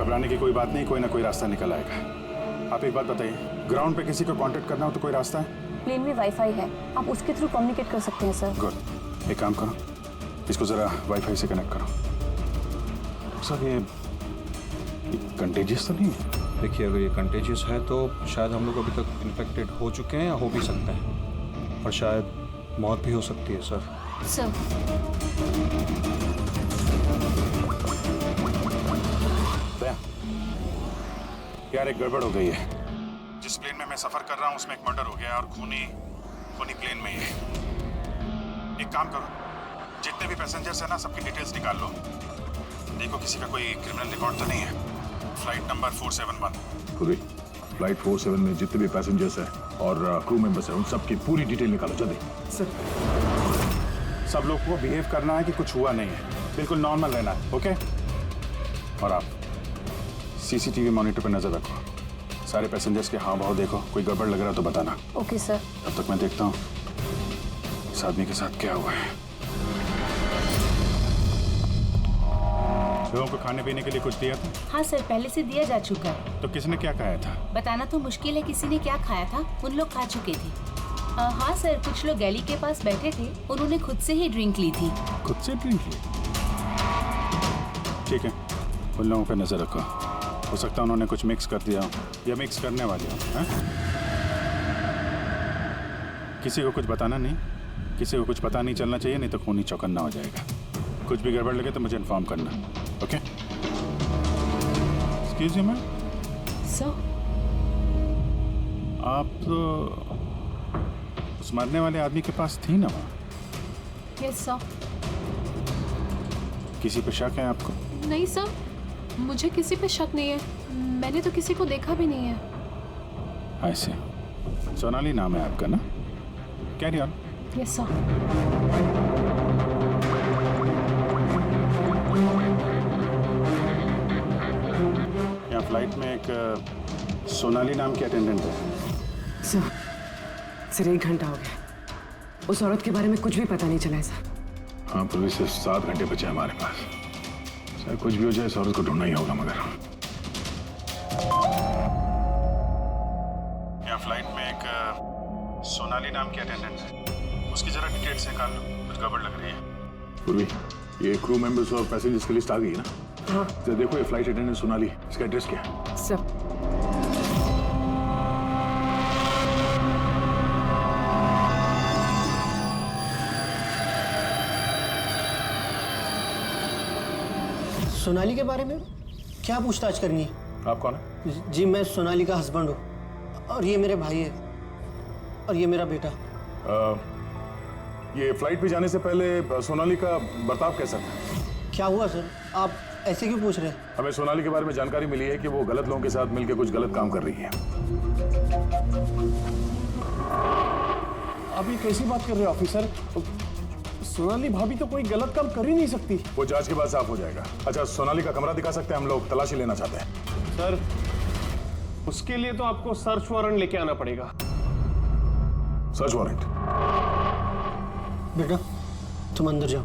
घबराने की कोई बात नहीं, कोई ना कोई रास्ता निकल आएगा। आप एक बात बताइए, ग्राउंड पे किसी को कांटेक्ट करना हो तो कोई रास्ता है? प्लेन में वाईफाई है, आप उसके थ्रू कम्युनिकेट कर सकते हैं सर। गुड, एक काम करो, इसको जरा वाईफाई से कनेक्ट करो। सर ये कंटेजियस तो नहीं है? देखिए, अगर ये कंटेजियस है तो शायद हम लोग अभी तक इन्फेक्टेड हो चुके हैं या हो भी सकते हैं, और शायद मौत भी हो सकती है सर। सर यार एक गड़बड़ हो गई है। जिस प्लेन में मैं सफर कर रहा हूँ उसमें एक मर्डर हो गया और खूनी प्लेन में ही है। एक काम करो, जितने भी पैसेंजर्स हैं ना सबकी डिटेल्स निकाल लो, देखो किसी का कोई क्रिमिनल रिकॉर्ड तो नहीं है। Flight number 471। पूरी फ्लाइट 47 में जितने भी पैसेंजर्स हैं और क्रू मेंबर्स हैं उन सबकी पूरी डिटेल निकालो जल्दी। सर सब लोग को बिहेव करना है कि कुछ हुआ नहीं है, बिल्कुल नॉर्मल रहना है, ओके? और आप सीसीटीवी मॉनिटर पर नजर रखो, सारे पैसेंजर्स के हाव भाव देखो, कोई गड़बड़ लग रहा तो बताना। Okay sir. तब तक मैं देखता हूँ इस आदमी के साथ क्या हुआ है। लोगों को खाने पीने के लिए कुछ दिया था? हाँ सर, पहले से दिया जा चुका है। तो किसने क्या खाया था? बताना तो मुश्किल है किसी ने क्या खाया था, उन लोग खा चुके थे। हाँ सर, कुछ लोग गैली के पास बैठे थे, उन्होंने खुद से ही ड्रिंक ली थी। खुद से ड्रिंक ली? ठीक है, उन लोगों पे नजर रखो, हो सकता है उन्होंने कुछ मिक्स कर दिया हो या मिक्स करने वाले हो। किसी को कुछ बताना नहीं, किसी को कुछ पता नहीं चलना चाहिए, नहीं तो खूनी चौकन्ना हो जाएगा। कुछ भी गड़बड़ लगे तो मुझे इन्फॉर्म करना, okay? Excuse me ma'am. Sir आप तो उस मरने वाले आदमी के पास थी ना वहाँ? Yes sir. किसी पे शक है आपको? नहीं सर, मुझे किसी पे शक नहीं है, मैंने तो किसी को देखा भी नहीं है। ऐसे सोनाली नाम है आपका ना? Carry on. Yes sir. यहाँ फ्लाइट में एक सोनाली नाम की अटेंडेंट है। सर 1 घंटा हो गया, उस औरत के बारे में कुछ भी पता नहीं चला है सर। हाँ, पुलिस से 7 घंटे बचे हमारे पास। सर कुछ भी हो जाए इस औरत को ढूंढना ही होगा। मगर यहाँ फ्लाइट में एक सोनाली नाम की अटेंडेंट है, उसकी जरा डिटेल्स निकाल लो, कुछ गड़बड़ लग रही है। पूर्वी, ये क्रू मेंबर्स और पैसेंजर्स की लिस्ट आ गई है ना? हाँ तो देखो ये फ्लाइट अटेंडेंट सोनाली, इसका एड्रेस क्या है? सर। सोनाली के बारे में क्या पूछताछ करनी है? आप कौन है? जी मैं सोनाली का हस्बैंड हूँ, और ये मेरे भाई है, और ये मेरा बेटा। ये फ्लाइट पे जाने से पहले सोनाली का बर्ताव कैसा था? क्या हुआ सर, आप ऐसे क्यों पूछ रहे हैं? हमें सोनाली के बारे में जानकारी मिली है कि वो गलत लोगों के साथ मिलकर कुछ गलत काम कर रही है। आप ये कैसी बात कर रहे हो ऑफिसर? सोनाली भाभी तो कोई गलत काम कर ही नहीं सकती। वो जांच के बाद साफ हो जाएगा। अच्छा, सोनाली का कमरा दिखा सकते हैं? हम लोग तलाशी लेना चाहते हैं। सर उसके लिए तो आपको सर्च वारंट लेके आना पड़ेगा। Search warrant? बेटा तुम अंदर जाओ।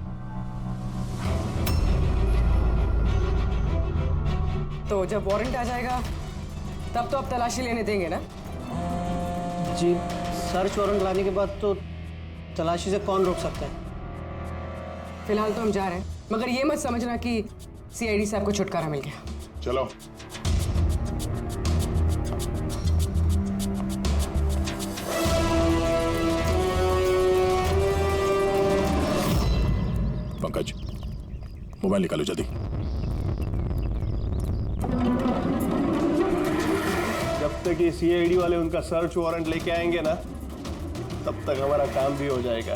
तो जब वारंट आ जाएगा तब तो आप तलाशी लेने देंगे ना? जी सर्च वारंट लाने के बाद तो तलाशी से कौन रोक सकता है? फिलहाल तो हम जा रहे हैं, मगर ये मत समझना कि सीआईडी साहब को छुटकारा मिल गया। चलो। पंकज, मोबाइल निकालो जल्दी। जब तक ये सीआईडी वाले उनका सर्च वारंट लेके आएंगे ना, तब तक हमारा काम भी हो जाएगा।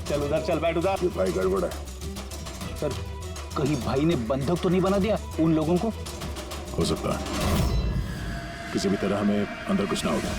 चल उधर चल, बैठ उधर। भाई गड़बड़ है। सर कहीं भाई ने बंधक तो नहीं बना दिया उन लोगों को? हो सकता है, किसी भी तरह हमें अंदर कुछ ना होगा।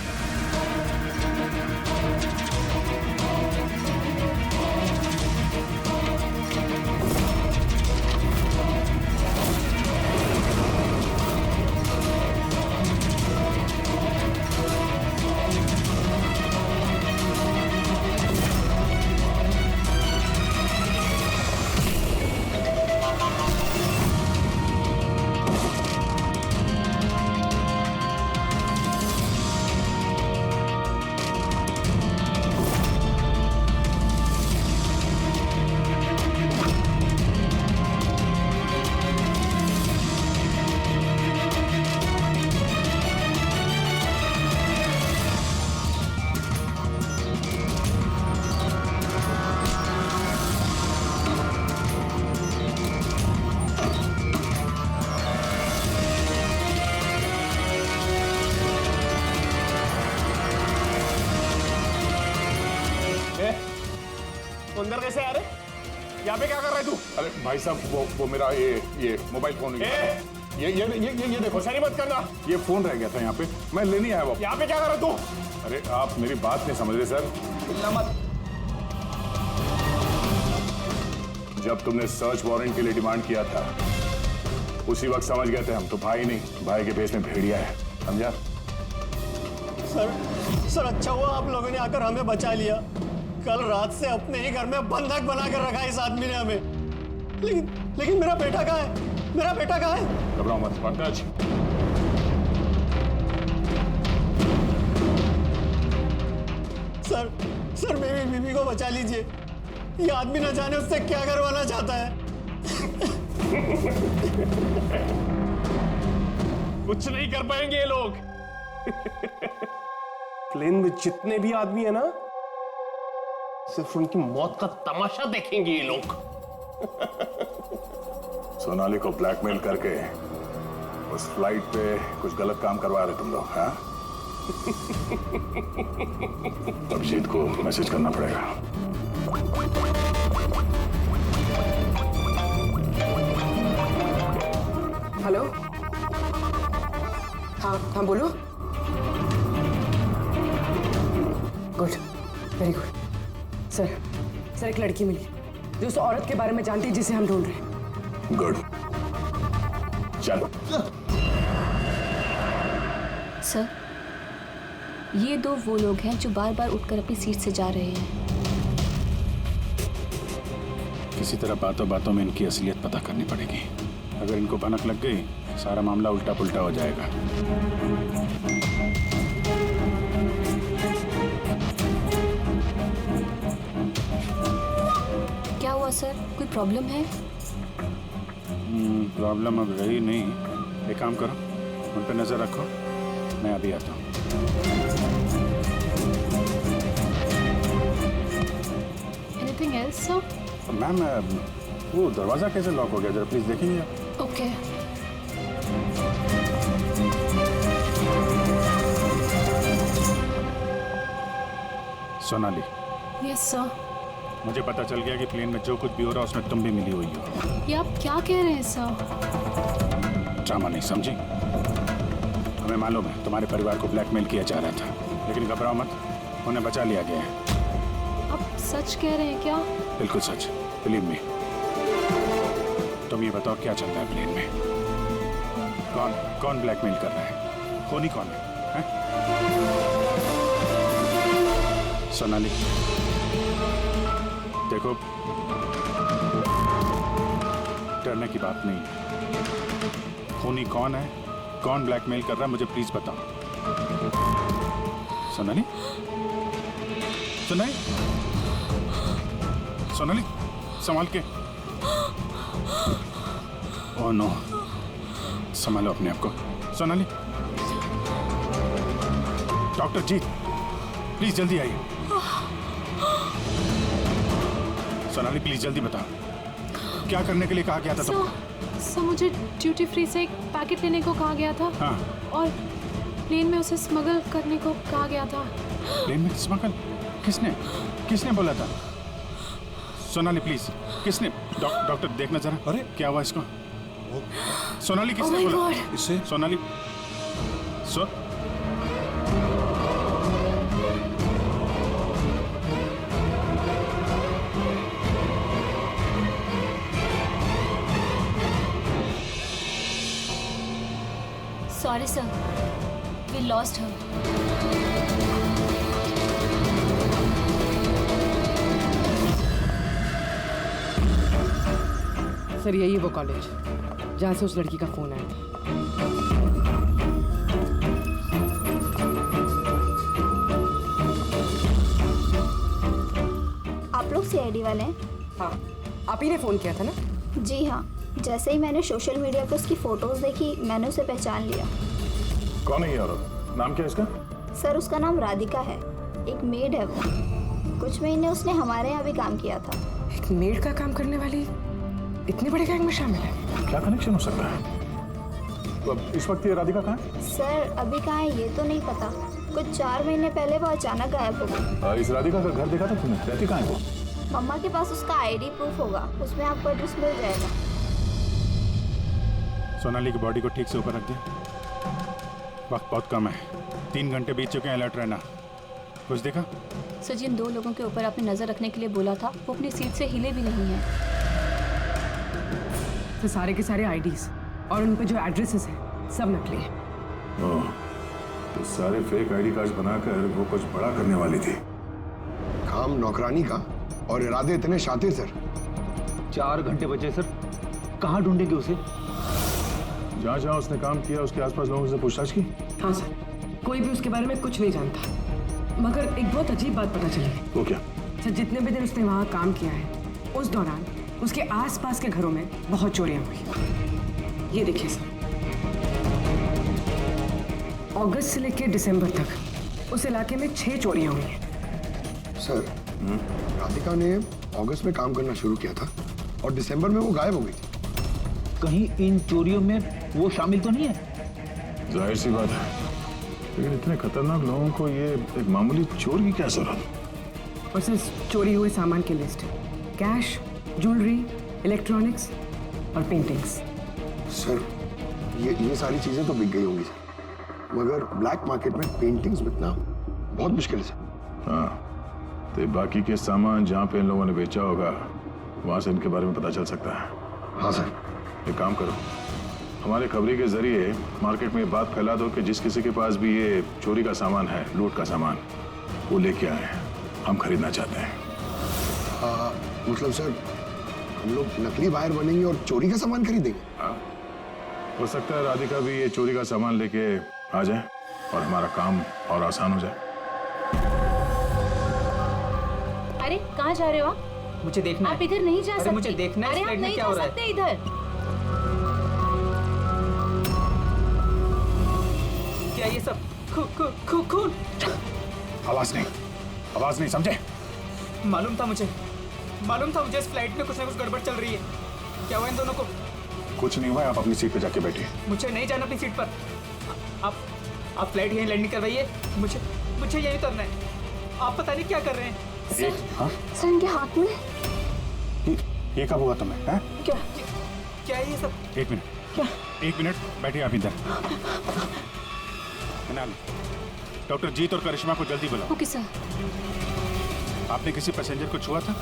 अंदर कैसे आ रहे? यहाँ पे क्या कर रहा है तू? अरे भाई साहब वो मेरा ये मोबाइल फोन ये देखो सही मत करना। ये फोन रह गया था यहाँ पे, मैं लेने आया वापस। यहाँ पे क्या कर रहा है तू? अरे आप मेरी बात नहीं समझ रहे सर। मत। जब तुमने सर्च वारंट के लिए डिमांड किया था उसी वक्त समझ गए थे हम तो भाई नहीं, भाई के भेष में भेड़िया है, समझा? सर अच्छा हुआ आप लोगों ने आकर हमें बचा लिया। कल रात से अपने ही घर में बंधक बना कर रखा इस आदमी ने हमें। लेकिन मेरा बेटा कहाँ है? मेरा बेटा कहाँ है? घबराओ मत पंकज। सर मेरी बीवी को बचा लीजिए। ये आदमी न जाने उससे क्या करवाना चाहता है। कुछ नहीं कर पाएंगे ये लोग। प्लेन में जितने भी आदमी है ना, सिर्फ उनकी मौत का तमाशा देखेंगे ये लोग। सोनाली को ब्लैकमेल करके उस फ्लाइट पे कुछ गलत काम करवा रहे तुम लोग, हाँ? अभिजीत को मैसेज करना पड़ेगा। हेलो, हाँ बोलो। Good, very good. सर एक लड़की मिली जो उस औरत के बारे में जानती है जिसे हम ढूंढ रहे हैं। गुड, चलो। सर, ये दो वो लोग हैं जो बार बार उठकर अपनी सीट से जा रहे हैं। किसी तरह बातों बातों में इनकी असलियत पता करनी पड़ेगी। अगर इनको भनक लग गई सारा मामला उल्टा पुल्टा हो जाएगा। क्या हुआ सर, कोई प्रॉब्लम है? प्रॉब्लम अब रही नहीं। एक काम करो, उन पर नजर रखो, मैं अभी आता हूँ। Anything else sir? मैम वो दरवाजा कैसे लॉक हो गया, जरा प्लीज देखेंगे आप? ओके। Sonali, yes sir. मुझे पता चल गया कि प्लेन में जो कुछ भी हो रहा है उसमें तुम भी मिली हुई हो। ये आप क्या कह रहे हैं सर? ड्रामा नहीं समझी? हमें मालूम है तुम्हारे परिवार को ब्लैकमेल किया जा रहा था, लेकिन घबराओ मत, उन्हें बचा लिया गया है। आप सच कह रहे हैं क्या? बिल्कुल सच, बिलीव मी। तुम ये बताओ क्या चल रहा है प्लेन में? कौन ब्लैकमेल कर रहा है? खूनी कौन है? सोनाली देखो, डरने की बात नहीं है। खूनी कौन है, कौन ब्लैकमेल कर रहा है, मुझे प्लीज बताओ। सोनाली, सोनाली, सोनाली, संभाल के। ओह नो, संभालो अपने आप को। सोनाली, डॉक्टर जीत प्लीज जल्दी आइए। सोनाली प्लीज जल्दी बताओ, क्या करने के लिए कहा गया था तुमको? सर मुझे ड्यूटी फ्री से एक पैकेट लेने को कहा गया था। हाँ। और प्लेन में उसे स्मगल करने को कहा गया था। प्लेन में स्मगल? किसने बोला था? सोनाली प्लीज, किसने? डॉक्टर देखना जरा। अरे क्या हुआ इसको? सोनाली किसने Oh my बोला? God! इससे Sonali, sorry sir, we lost her. Sir यही है वो कॉलेज जहाँ से उस लड़की का फोन आया था। आप लोग सीआईडी वाले हैं? हाँ, आप ही ने फोन किया था ना? जी हाँ, जैसे ही मैंने सोशल मीडिया पर उसकी फोटोज देखी मैंने उसे पहचान लिया। कौन है ये औरत? नाम क्या है इसका? सर उसका नाम राधिका है, एक मेड है वो। कुछ महीने उसने हमारे यहाँ भी काम किया था। एक मेड का काम करने वाली इतने बड़े गैंग में शामिल है? क्या कनेक्शन हो सकता है? तो अब इस वक्त ये राधिका कहाँ है? सर अभी कहाँ है ये तो नहीं पता, कुछ 4 महीने पहले वो अचानक गायब हो गई। इस राधिका का घर देखा था तुमने? रहती कहाँ है वो? मम्मा के पास उसका आईडी प्रूफ होगा, उसमें आपको एड्रेस मिल जाएगा। सोनाली की बॉडी को ठीक से ऊपर रख दे। वक्त बहुत कम है, 3 घंटे बीत चुके हैं, अलर्ट रहना। कुछ देखा? सर, जिन 2 लोगों के ऊपर आपने नजर रखने के लिए बोला था वो अपनी सीट से हिले भी नहीं है। तो सारे के सारे आईडीज और उन पे जो एड्रेसेस हैं सब नकली हैं। ओह, तो सारे फेक आईडी कार्ड बनाकर वो कुछ बड़ा करने वाली थी। काम नौकरानी का और इरादे इतने शातिर सर। 4 घंटे बचे सर, कहाँ ढूंढेंगे उसे? जहाँ जहाँ उसने काम किया उसके आसपास लोगों से पूछताछ की। हाँ सर, कोई भी उसके बारे में कुछ नहीं जानता, मगर एक बहुत अजीब बात पता चली है। वो क्या? सर, जितने भी दिन उसने वहाँ काम किया है उस दौरान उसके आसपास के घरों में बहुत चोरियां हुई। ये देखिए सर, अगस्त से लेकर दिसंबर तक उस इलाके में 6 चोरियां हुई हैं। सर, राधिका ने अगस्त में काम करना शुरू किया था और दिसंबर में वो गायब हो गई थी। कहीं इन चोरियों में वो शामिल तो नहीं है? जाहिर सी बात है, लेकिन इतने खतरनाक लोगों को ये एक मामूली चोर की क्या जरूरत? और सर, चोरी हुए सामान की लिस्ट, कैश, ज्वेलरी, इलेक्ट्रॉनिक्स और पेंटिंग्स। सर, ये सारी चीजें तो बिक गई होंगी सर, मगर ब्लैक मार्केट में पेंटिंग्स बिकना बहुत मुश्किल है सर। हाँ, तो बाकी के सामान जहाँ पे इन लोगों ने बेचा होगा वहाँ से इनके बारे में पता चल सकता है। हाँ सर। एक काम करो, हमारे खबरी के जरिए मार्केट में बात फैला दो कि जिस किसी के पास भी ये चोरी का सामान है, लूट का सामान, वो लेके आए हैं, हम खरीदना चाहते हैं। मतलब सर, हम लोग नकली बायर बनेंगे और चोरी का सामान खरीदेंगे? हाँ, हो सकता है राधिका भी ये चोरी का सामान लेके आ जाए और हमारा काम और आसान हो जाए। अरे कहाँ जा रहे हो आप? मुझे देखना आप है। इधर नहीं जा सकते। मुझे देखना है अरे इस आप फ्लैट में नहीं क्या जा हो रहा है। सकते इधर। क्या ये सब खून? आवाज नहीं, समझे? मालूम था मुझे इस फ्लाइट में कुछ ना कुछ गड़बड़ चल रही है। क्या हुआ इन दोनों को? कुछ नहीं हुआ, आप अपनी सीट पे जाके बैठिए। मुझे नहीं जाना अपनी सीट पर। आप फ्लाइट यहीं लैंडिंग करवाइए, मुझे यहीं उतरना है। आप पता नहीं क्या कर रहे हैं। सर, इनके हाथ में ये कब हुआ तुम्हें? हैं? क्या है ये सब? एक मिनट बैठिए आप इधर। डॉक्टर जीत और करिश्मा को जल्दी बुलाओ। Okay sir. आपने किसी पैसेंजर को छुआ था?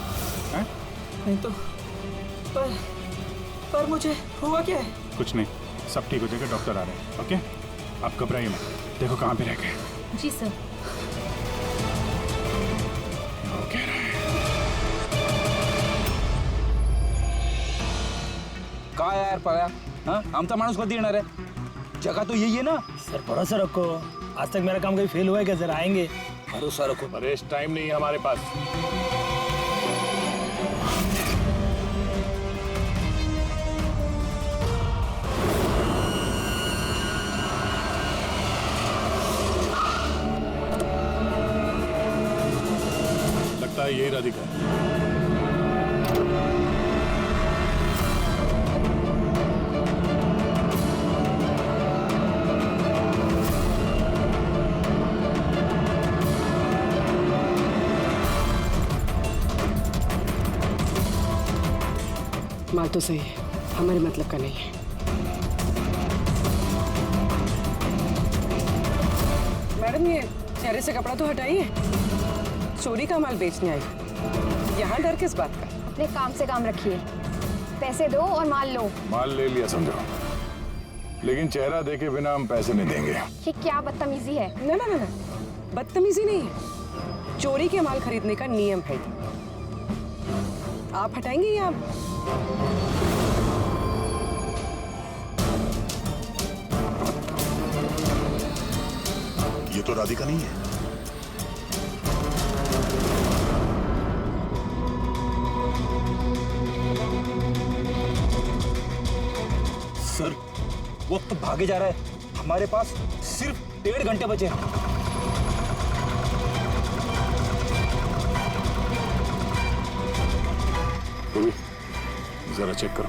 हैं? नहीं तो पर मुझे हुआ क्या है? कुछ नहीं, सब ठीक हो जाएगा, डॉक्टर आ रहे हैं। ओके, आप घबराइए मत। देखो कहाँ पे रह गए। जी सर। का यार पाया, हाँ? आमचा माणूस कधी येणार आहे? जगह तो यही है ना सर। भरोसा रखो, आज तक मेरा काम कहीं फेल हुआ है क्या? जरा आएंगे। भरोसा रखो। अरे इस टाइम नहीं है हमारे पास। लगता है यही राधिका है। माल तो सही है, हमारे मतलब का नहीं है। मैडम, ये चेहरे से कपड़ा तो हटाइए। चोरी का माल बेचने आई, यहाँ डर किस बात का? अपने काम से काम रखिए, पैसे दो और माल लो। माल ले लिया समझो, लेकिन चेहरा देखे बिना हम पैसे नहीं देंगे। ये क्या बदतमीजी है? ना, बदतमीजी नहीं है, चोरी के माल खरीदने का नियम है। आप हटाएंगे या ये तो राधिका नहीं है। सर, वक्त भागे जा रहा है, हमारे पास सिर्फ 1.5 घंटे बचे हैं। जरा चेक करो।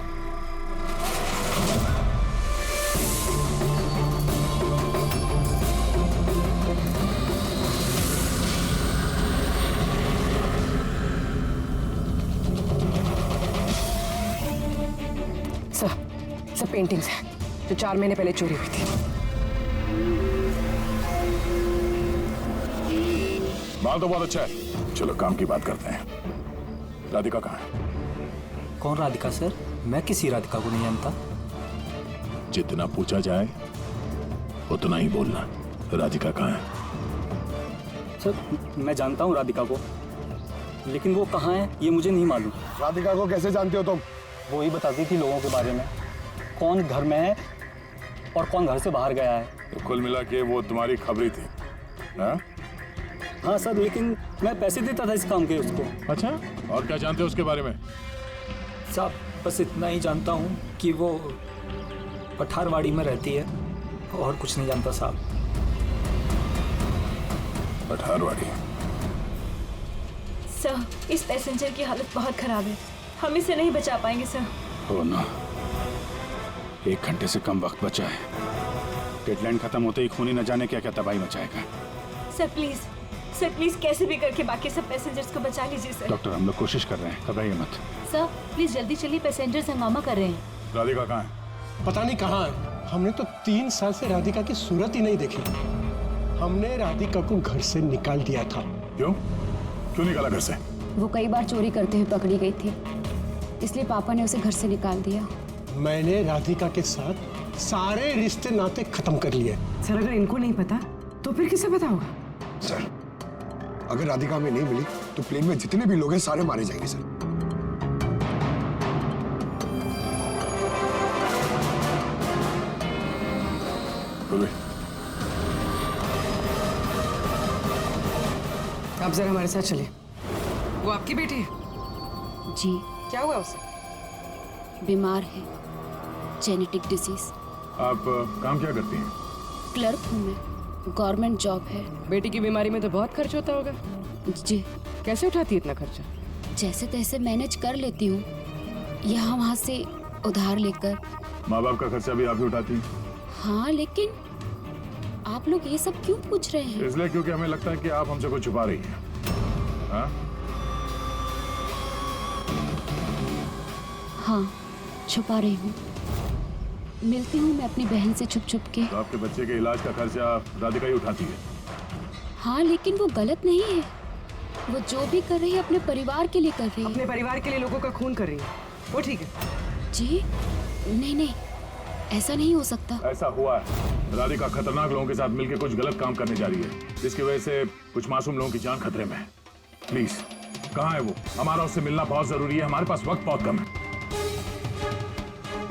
सब पेंटिंग्स हैं जो 4 महीने पहले चोरी हुई थी। माल तो बहुत अच्छा है, चलो काम की बात करते हैं। राधिका कहाँ है? कौन राधिका सर? मैं किसी राधिका को नहीं जानता। जितना पूछा जाए उतना ही बोलना। राधिका कहाँ है? सर मैं जानता हूँ राधिका को, लेकिन वो कहाँ है ये मुझे नहीं मालूम। राधिका को कैसे जानते हो तुम? वो ही बताती थी लोगों के बारे में, कौन घर में है और कौन घर से बाहर गया है। तो कुल मिला के वो तुम्हारी खबरी थी, हाँ? हाँ सर, लेकिन मैं पैसे देता था इस काम के उसको। अच्छा, और क्या जानते हो उसके बारे में? साहब बस इतना ही जानता हूँ कि वो पठारवाड़ी में रहती है, और कुछ नहीं जानता साहब। पठारवाड़ी? सर, इस पैसेंजर की हालत बहुत खराब है, हम इसे नहीं बचा पाएंगे सर। हो ना, 1 घंटे से कम वक्त बचा है। डेडलाइन खत्म होते ही खूनी न जाने क्या क्या तबाही मचाएगा। सर प्लीज कैसे भी करके बाकी सब पैसेंजर्स को बचा लीजिए सर। डॉक्टर, हम लोग कोशिश कर रहे हैं, घबराइए मत। सर प्लीज जल्दी चलिए, पैसेंजर्स हंगामा कर रहे हैं। राधिका कहाँ है? पता नहीं कहाँ है। हमने तो 3 साल से राधिका की सूरत ही नहीं देखी। हमने राधिका को घर से निकाल दिया था। क्यों निकाला घर से? वो कई बार चोरी करते हुए पकड़ी गई थी, इसलिए पापा ने उसे घर से निकाल दिया। मैंने राधिका के साथ सारे रिश्ते नाते खत्म कर लिए। सर अगर इनको नहीं पता तो फिर किसे पता होगा? सर अगर राधिका हमें नहीं मिली तो प्लेन में जितने भी लोग हैं सारे मारे जाएंगे सर। आप जरा हमारे साथ चलिए। वो आपकी बेटी है? जी। क्या हुआ उसे? बीमार है, जेनेटिक डिजीज। आप काम क्या करती हैं? क्लर्क हूँ मैं, गवर्नमेंट जॉब है। बेटी की बीमारी में तो बहुत खर्च होता होगा। जी। कैसे उठाती है इतना खर्चा? जैसे तैसे मैनेज कर लेती हूँ, यहाँ वहाँ से उधार लेकर। माँ बाप का खर्चा भी आप ही उठाती हैं? हाँ, लेकिन आप लोग ये सब क्यों पूछ रहे हैं? इसलिए क्योंकि हमें लगता है कि आप हमसे कुछ छुपा रही हैं। हाँ, छुपा रही हूँ। मिलती हूँ मैं अपनी बहन से छुप छुप के। तो आपके बच्चे के इलाज का खर्चा राधिका ही उठाती है? हाँ, लेकिन वो गलत नहीं है। वो जो भी कर रही है अपने परिवार के लिए कर रही है। अपने परिवार के लिए लोगों का खून कर रही है, वो ठीक है। जी नहीं, ऐसा नहीं हो सकता। ऐसा हुआ है। राधिका खतरनाक लोगों के साथ मिलकर कुछ गलत काम करने जा रही है, जिसकी वजह से कुछ मासूम लोगों की जान खतरे में है। प्लीज, कहाँ है वो? हमारा उससे मिलना बहुत जरूरी है, हमारे पास वक्त बहुत कम है।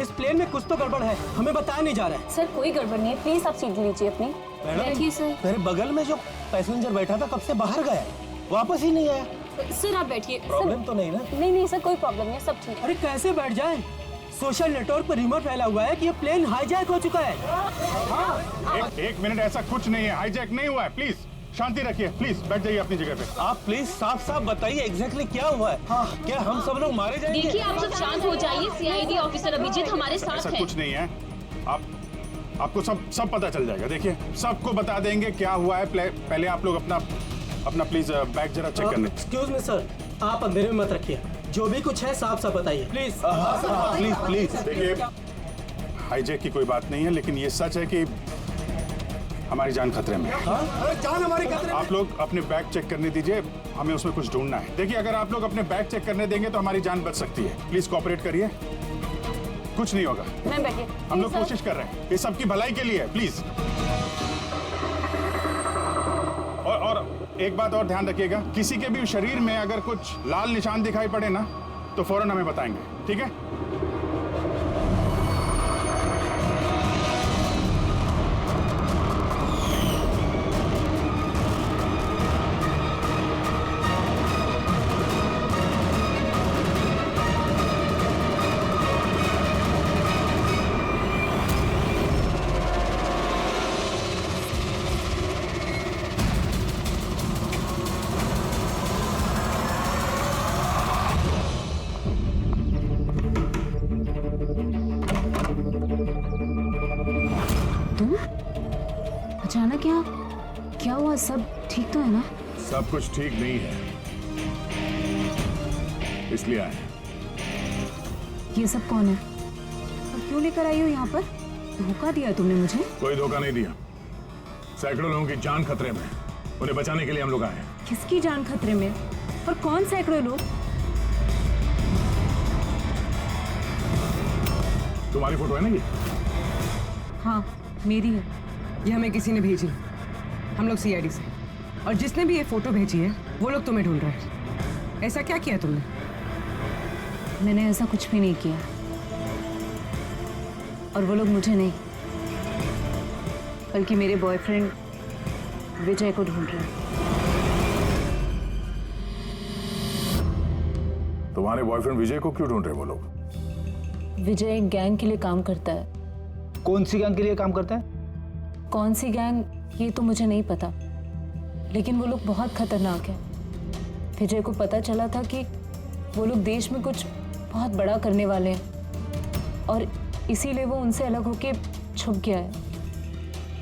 इस प्लेन में कुछ तो गड़बड़ है, हमें बताया नहीं जा रहा है। सर कोई गड़बड़ नहीं है, प्लीज आप सीट लीजिए अपनी। बैठिए सर। मेरे बगल में जो पैसेंजर बैठा था कब से बाहर गया, वापस ही नहीं आया। सर आप बैठिए। प्रॉब्लम तो नहीं ना? नहीं सर, कोई प्रॉब्लम नहीं, सब ठीक है। अरे कैसे बैठ जाए? सोशल नेटवर्क पर रिमोट फैला हुआ है कि ये प्लेन हाईजैक हो चुका है। एक मिनट, ऐसा कुछ नहीं है, हाईजैक नहीं हुआ है। प्लीज शांति रखिए, प्लीज बैठ जाइए अपनी जगह पे। आप प्लीज साफ बताइए एग्जैक्टली क्या हुआ है। हाँ, क्या हम सब लोग मारे जाएंगे? देखिए आप सब शांत हो जाइए, सीआईडी ऑफिसर अभिजीत हमारे साथ ऐसा है। कुछ नहीं है, आपको सब पता चल जाएगा। देखिए सबको बता देंगे क्या हुआ है। पहले आप लोग अपना प्लीज बैग जरा चेक करने। एक्सक्यूज मी सर, आप अंधेरे में मत रखिए, जो भी कुछ है साफ बताइए प्लीज। प्लीज देखिए, हाईजैक की कोई बात नहीं है, लेकिन ये सच है कि हमारी जान खतरे में है। जान हमारी खतरे में। आप लोग अपने बैग चेक करने दीजिए, हमें उसमें कुछ ढूंढना है। देखिए अगर आप लोग अपने बैग चेक करने देंगे तो हमारी जान बच सकती है। प्लीज कोऑपरेट करिए, कुछ नहीं होगा। मैं बैठिए, हम लोग कोशिश कर रहे हैं, ये सबकी भलाई के लिए है। प्लीज। और एक बात और ध्यान रखिएगा, किसी के भी शरीर में अगर कुछ लाल निशान दिखाई पड़े ना तो फौरन हमें बताएंगे, ठीक है? अचानक क्या हुआ? सब ठीक तो है ना? सब कुछ ठीक नहीं है, इसलिए आए। ये सब कौन है? क्यों लेकर आई हो यहाँ पर? धोखा दिया तुमने मुझे। कोई धोखा नहीं दिया। सैकड़ों लोगों की जान खतरे में, उन्हें बचाने के लिए हम लोग आए हैं। किसकी जान खतरे में? और कौन सैकड़ों लोग? तुम्हारी फोटो है ना ये? हाँ मेरी है। ये हमें किसी ने भेजी। हम लोग सीआईडी से, और जिसने भी ये फोटो भेजी है वो लोग तुम्हें ढूंढ रहे हैं। ऐसा क्या किया तुमने? मैंने ऐसा कुछ भी नहीं किया, और वो लोग मुझे नहीं बल्कि मेरे बॉयफ्रेंड विजय को ढूंढ रहे हैं। तुम्हारे बॉयफ्रेंड विजय को क्यों ढूंढ रहे वो लोग? विजय एक गैंग के लिए काम करता है। कौन सी गैंग के लिए काम करता है? कौन सी गैंग ये तो मुझे नहीं पता, लेकिन वो लोग बहुत खतरनाक हैं। विजय को पता चला था कि वो लोग देश में कुछ बहुत बड़ा करने वाले हैं, और इसीलिए वो उनसे अलग होके छुप गया है।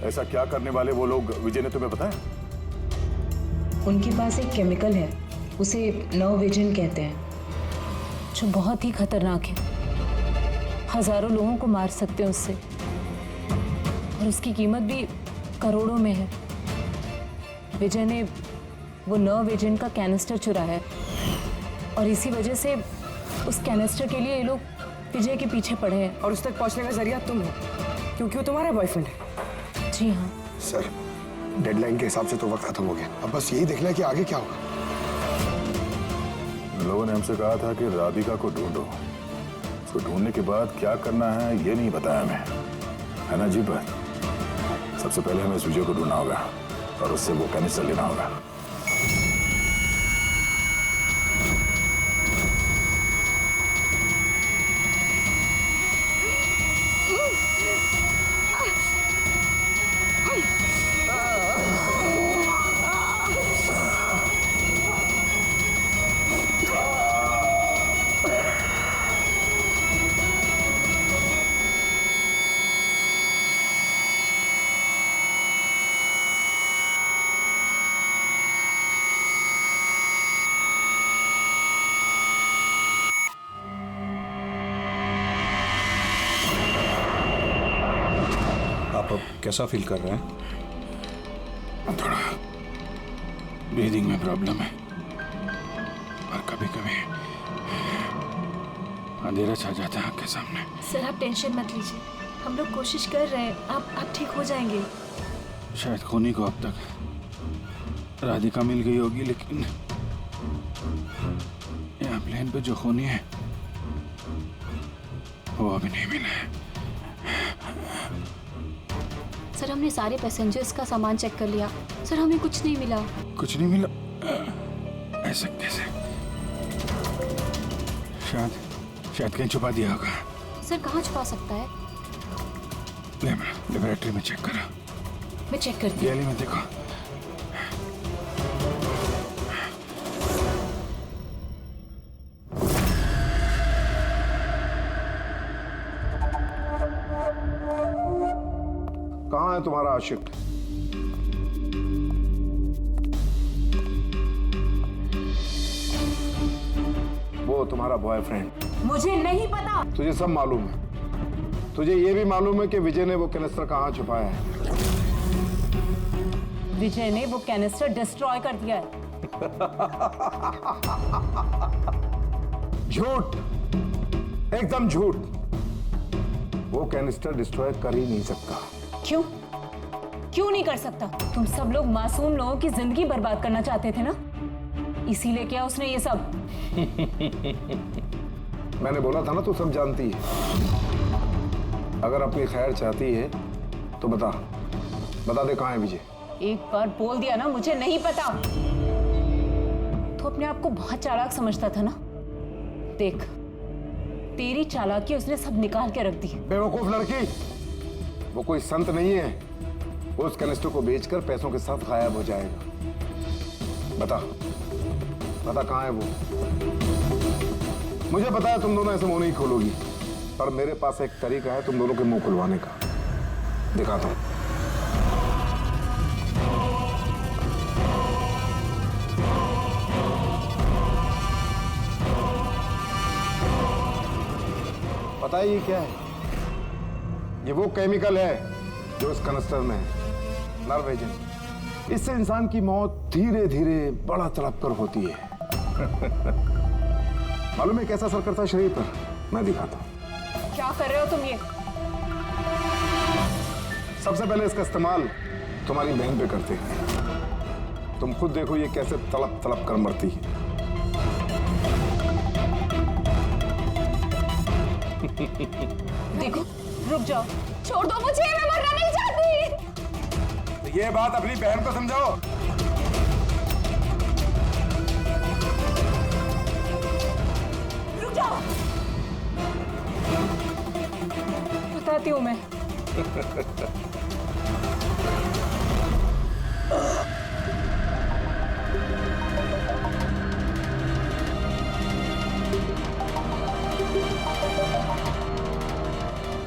ऐसा क्या करने वाले वो लोग विजय ने तुम्हें बताया? उनके पास एक केमिकल है, उसे नव विजन कहते हैं, जो बहुत ही खतरनाक है। हजारों लोगों को मार सकते हैं उससे, और उसकी कीमत भी करोड़ों में है। विजय ने वो नव विजन का कैनिस्टर चुराया है, और इसी वजह से उस कैनिस्टर के लिए ये लोग विजय के पीछे पड़े हैं। और उस तक पहुंचने का जरिया तुम हो, क्योंकि वो तुम्हारा बॉयफ्रेंड है। जी हाँ सर, डेडलाइन के हिसाब से तो वक्त खत्म हो गया। अब बस यही देखना है कि आगे क्या होगा। लोगों ने हमसे कहा था कि राधिका को ढूंढो। उसको ढूंढने के बाद क्या करना है ये नहीं बताया हमें, है ना जी? पर सबसे पहले हमें विजय को ढूंढना होगा और उससे वो कैनिस्टर लेना होगा। आप अब कैसा फील कर रहे हैं? थोड़ा ब्रीदिंग में प्रॉब्लम है, और कभी कभी अंधेरा छा जाता है आँख के सामने। सर आप टेंशन मत लीजिए, हम लोग कोशिश कर रहे हैं, आप ठीक हो जाएंगे। शायद खूनी को अब तक राधिका मिल गई होगी, लेकिन यहाँ प्लेन पे जो खूनी है वो अभी नहीं मिला है। सर हमने सारे पैसेंजर्स का सामान चेक कर लिया, सर हमें कुछ नहीं मिला। कुछ नहीं मिला? ऐसा कैसे? शायद कहीं छुपा दिया होगा। सर कहाँ छुपा सकता है? लेबोरेटरी में चेक करो। मैं चेक करती हूँ। गैली में देखो। कहाँ है तुम्हारा आशिक? वो तुम्हारा बॉयफ्रेंड। मुझे नहीं पता। तुझे सब मालूम है। तुझे ये भी मालूम है कि विजय ने वो कैनिस्टर कहाँ छुपाया है। विजय ने वो कैनिस्टर डिस्ट्रॉय कर दिया है। झूठ, एकदम झूठ। वो कैनिस्टर डिस्ट्रॉय कर ही नहीं सकता। क्यों? क्यों नहीं कर सकता? तुम सब लोग मासूम लोगों की जिंदगी बर्बाद करना चाहते थे ना, इसीलिए क्या उसने ये सब? मैंने बोला था ना, तू सब जानती है। अगर अपनी खैर चाहती है तो बता दे कहाँ है विजय। एक बार बोल दिया ना मुझे नहीं पता, तो अपने आप को बहुत चालाक समझता था ना। देख, तेरी चालाकी उसने सब निकाल के रख दी। बेवकूफ लड़की, वो कोई संत नहीं है। वो उस कैनिस्टर को बेचकर पैसों के साथ गायब हो जाएगा। बता कहाँ है वो? मुझे पता है तुम दोनों ऐसे मुंह नहीं खोलोगी, पर मेरे पास एक तरीका है तुम दोनों के मुंह खुलवाने का। दिखाता हूं। पता है ये क्या है? ये वो केमिकल है जो उस कनस्टर में है, नर्व एजेंट। इससे इंसान की मौत धीरे धीरे बड़ा तड़प कर होती है। मालूम है कैसा असर करता है शरीर पर? मैं दिखाता हूं। क्या कर रहे हो तुम ये? सबसे पहले इसका इस्तेमाल तुम्हारी बहन पे करते हैं। तुम खुद देखो ये कैसे तड़प तड़प कर मरती है। देखो, रुक जाओ। छोड़ दो मुझे, मैं मरना नहीं चाहती। तो ये बात अपनी बहन को समझाओ। रुक जाओ। बताती हूँ मैं।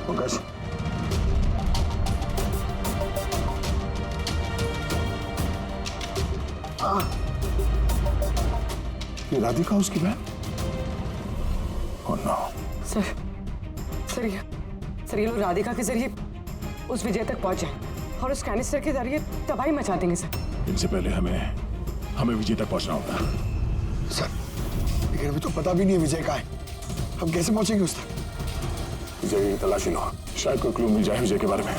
पंकज, ये राधिका उसकी बहन? Oh no. सर ये लोग राधिका के जरिए उस विजय तक पहुंच जाए और उस कैनिस्टर के जरिए तबाही मचा देंगे सर। इनसे पहले हमें विजय तक पहुंचना होगा। सर, लेकिन अभी तो पता भी नहीं है विजय कहाँ है। हम कैसे पहुंचेंगे उस तक? विजय की तलाशी लो, शायद कोई क्लू मिल जाए विजय के बारे में।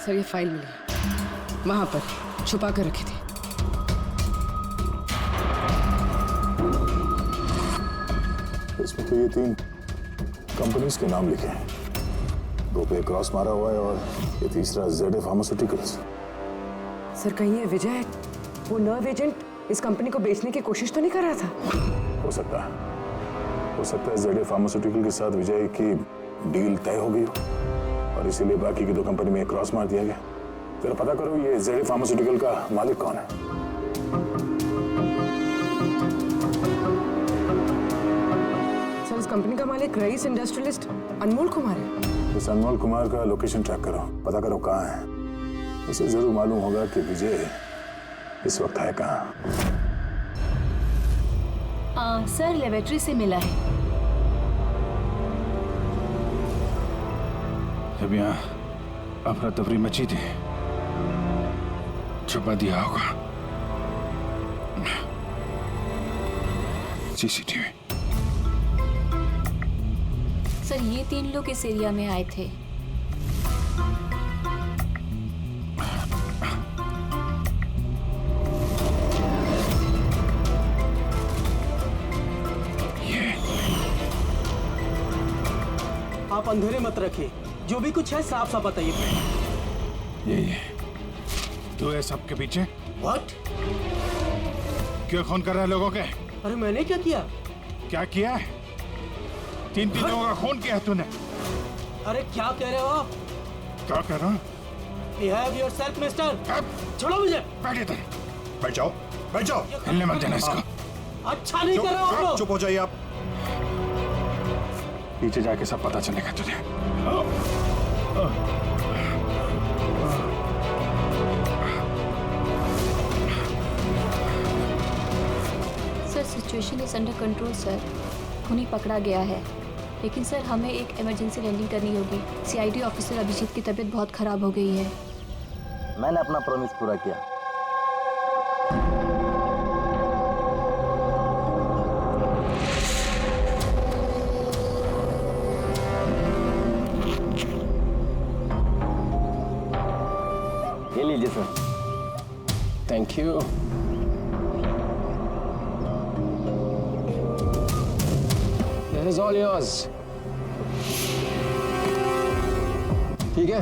सर ये फाइल मिली, वहां पर छुपा कर रखी थी। इसमें तो ये 3 कंपनीज के नाम लिखे हैं। 2 पे क्रॉस मारा हुआ है और ये तीसरा ZA फार्मास्यूटिकल्स। सर कहीं ये विजय वो नर्व एजेंट इस कंपनी को बेचने की कोशिश तो नहीं कर रहा था? हो सकता है ZA फार्मास्यूटिकल के साथ विजय की डील तय हो गई हो और इसीलिए बाकी की 2 कंपनी में क्रॉस मार दिया गया। जरा पता करो ये ZA फार्मास्यूटिकल का मालिक कौन है। सर इस कंपनी का मालिक रईस इंडस्ट्रियलिस्ट अनमोल कुमार है। इस अनमोल कुमार का लोकेशन ट्रैक करो, पता करो कहाँ है। उसे जरूर मालूम होगा कि विजय इस वक्त है कहाँ। सर लेबोरेटरी से मिला है। जब यहाँ अफरा तफरी मची थी, छुपा दिया होगा। CCTV। सर ये 3 लोग इस एरिया में आए थे। आप अंधेरे मत रखिए, जो भी कुछ है साफ साफ बताइए। ये तू है सबके पीछे? What? क्यों खून कर रहा है लोगों के? अरे मैंने क्या किया? क्या किया है? 3 लोगों का खून किया है तूने। अरे क्या कह रहे हो आप? क्या कह रहा? Behave yourself, mister. छोड़ो मुझे। बैठ इधर। बैठ जाओ। हिलने मत देना इसको। अच्छा नहीं कर रहे हो आप लोग। चुप हो जाइए आप। पीछे जाके सब पता चलेगा तुझे। Sir situation is under control sir. खूनी पकड़ा गया है, लेकिन सर हमें एक इमरजेंसी लैंडिंग करनी होगी। CID ऑफिसर अभिजीत की तबीयत बहुत खराब हो गई है। मैंने अपना प्रॉमिस पूरा किया। ये लीजिए sir. Thank you. This is all yours. ठीक है?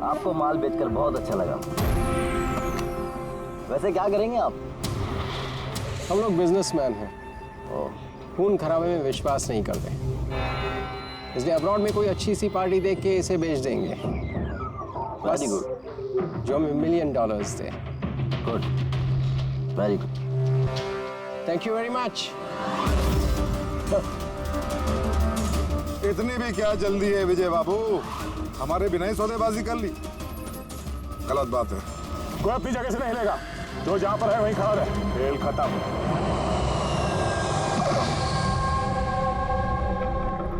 आपको माल बेचकर बहुत अच्छा लगा। वैसे क्या करेंगे आप? हम लोग बिजनेसमैन हैं और खून खराबे में विश्वास नहीं करते, इसलिए अब्रॉड में कोई अच्छी सी पार्टी देख के इसे बेच देंगे। Very good. जो हमें $1 million they. Good, very good. Thank you very much. इतनी भी क्या जल्दी है विजय बाबू? हमारे बिना ही सौदेबाजी कर ली। गलत बात है। कोई अपनी जगह से नहीं हिलेगा, जो जहां पर है वहीं खड़ा रहे। खेल खत्म।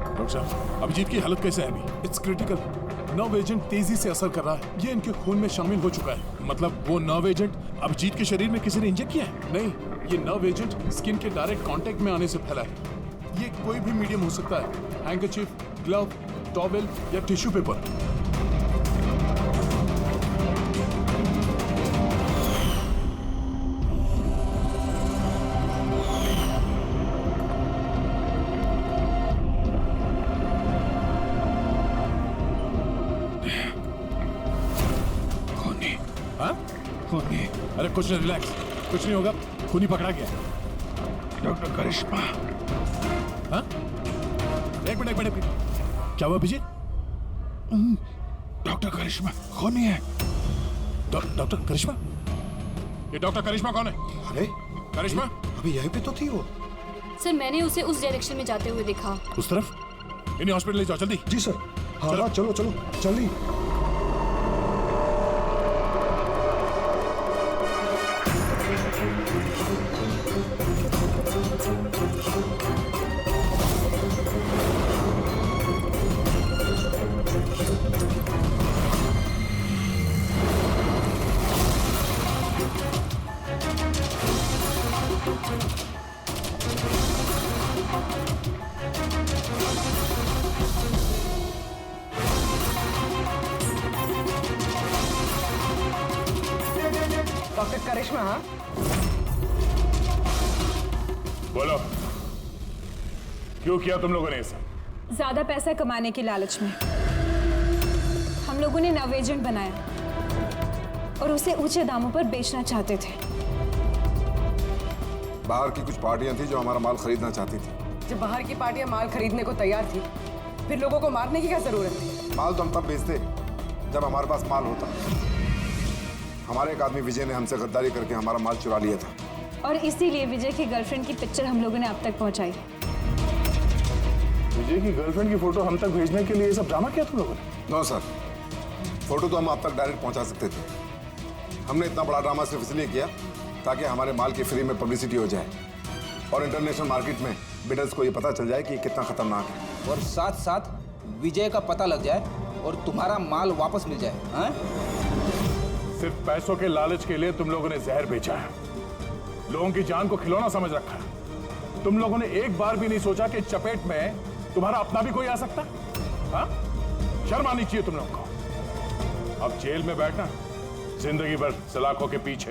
डॉक्टर साहब, अभिजीत की हालत कैसे है अभी? It's critical. नर्व एजेंट तेजी से असर कर रहा है। ये इनके खून में शामिल हो चुका है। मतलब वो नर्व एजेंट अभिजीत के शरीर में किसी ने इंजेक्ट किया है? नहीं, ये नर्व एजेंट स्किन के डायरेक्ट कांटेक्ट में आने से फैला है। ये कोई भी मीडियम हो सकता है, हैंकरचीफ, ग्लव, टॉवेल या टिश्यू पेपर। खूनी। अरे कुछ नहीं, रिलैक्स, कुछ नहीं होगा। खूनी पकड़ा गया। डॉक्टर करिश्मा। हाँ? एक मिनट। क्या हुआ अभिजीत? डॉक्टर करिश्मा खूनी है। डॉक्टर करिश्मा? ये डॉक्टर करिश्मा कौन है? अरे करिश्मा अभी यहीं पे तो थी वो। सर मैंने उसे उस डायरेक्शन में जाते हुए देखा। उस तरफ? इन्हें हॉस्पिटल ले जाओ जल्दी। जी सर। हाँ, चलो जल्दी। डॉक्टर करिश्मा। हाँ, बोलो, क्यों किया तुम लोगों ने ऐसा? ज्यादा पैसा कमाने की लालच में हम लोगों ने नव एजेंट बनाया और उसे ऊंचे दामों पर बेचना चाहते थे। बाहर की कुछ पार्टियां थी जो हमारा माल खरीदना चाहती थी। जब बाहर की पार्टियां माल खरीदने को तैयार थी, फिर लोगों को मारने की क्या जरूरत थी? माल तो हम तब बेचते जब हमारे पास माल होता। हमारे एक आदमी विजय ने हमसे गद्दारी करके हमारा माल चुरा लिया था और इसीलिए विजय की गर्लफ्रेंड की पिक्चर हम लोगों ने आप तक पहुंचाई। विजय की गर्लफ्रेंड की फोटो हम तक भेजने के लिए ये सब ड्रामा किया तुम लोगों ने? नो सर, फोटो तो हम आप तक डायरेक्ट पहुंचा सकते थे। हमने इतना बड़ा ड्रामा सिर्फ इसलिए किया ताकि हमारे माल की फ्री में पब्लिसिटी हो जाए और इंटरनेशनल मार्केट में बिडर्स को ये पता चल जाए कि ये कितना खतरनाक है, और साथ साथ विजय का पता लग जाए और तुम्हारा माल वापस मिल जाए। हाँ? सिर्फ पैसों के लालच के लिए तुम लोगों ने जहर बेचा है। लोगों की जान को खिलौना समझ रखा है। तुम लोगों ने एक बार भी नहीं सोचा कि चपेट में तुम्हारा अपना भी कोई आ सकता है। हाँ? शर्म आनी चाहिए तुम लोगों को। अब जेल में बैठना, जिंदगी भर सलाखों के पीछे।